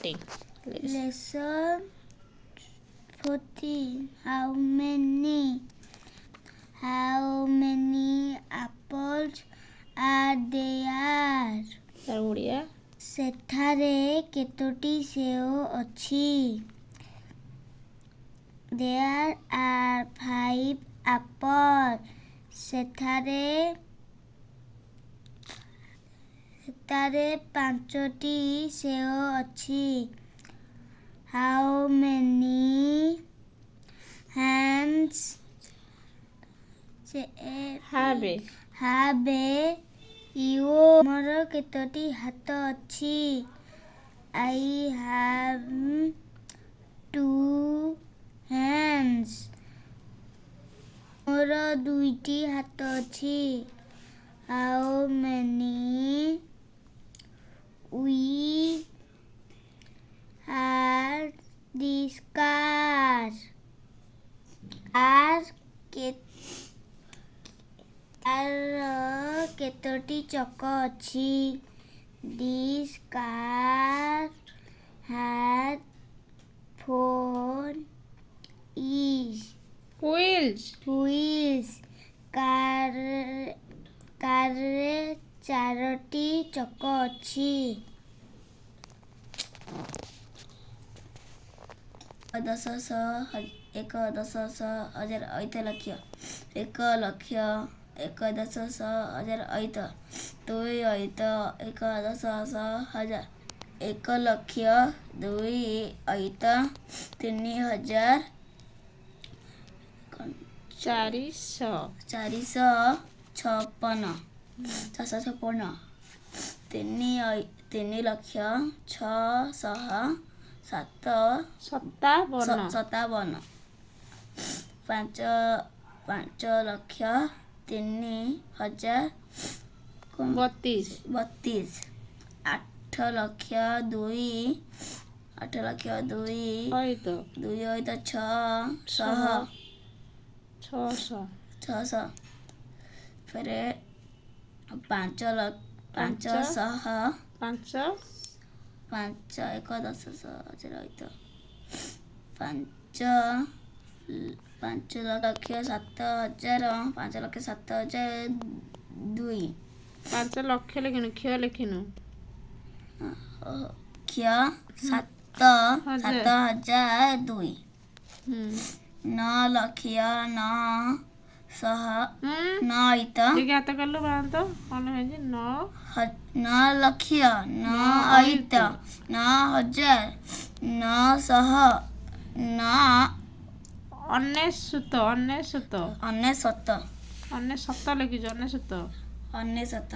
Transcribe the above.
Lesson 14. How many apples are there? Odia ସେଠାରେ କେତୋଟି ସେଓ ଅଛି? There are 5 apples. ସେଠାରେ ପାଞ୍ଚଟି ସେଓ ଅଛି। How many hands have you? ମୋର କେତୋଟି ହାତ ଅଛି? I have 2 hands. ମୋର 2ଟି ହାତ ଅଛି। How many we are this car? କେତୋଟି ଚକ ଅଛି? This car has 4 wheels. କାରରେ 4ଟି ଚକ ଅଛି। 1,000,000 1,10,000 ଅୟୁତ ଲକ୍ଷ 1,00,000 1,10,000 ଅୟୁତ 2 ଅୟୁତ 1,10,000 1,00,000 2 ଅୟୁତ 3,000 456 3,00,000 657 5,00,000 3,000 32 8,00,000 2 ଅୟୁତ 600 ଫେରେ 5,00,000 1,10,000 ଅୟୁତ 5,07,000 5,07,000 2 5,00,000 ଲେଖିନୁ କ୍ଷୟ ଲେଖିନୁ କ୍ଷୟ 7,000 2 9,00,000 9 ଅୟୁତ ହାତ କଲୁ ବାନ୍ତ କ'ଣ ହେଇଛି 9,00,000 9 ଅୟୁତ 9,000 900 ଅନେଶତ ଲେଖିଛୁ ଅନେଶତ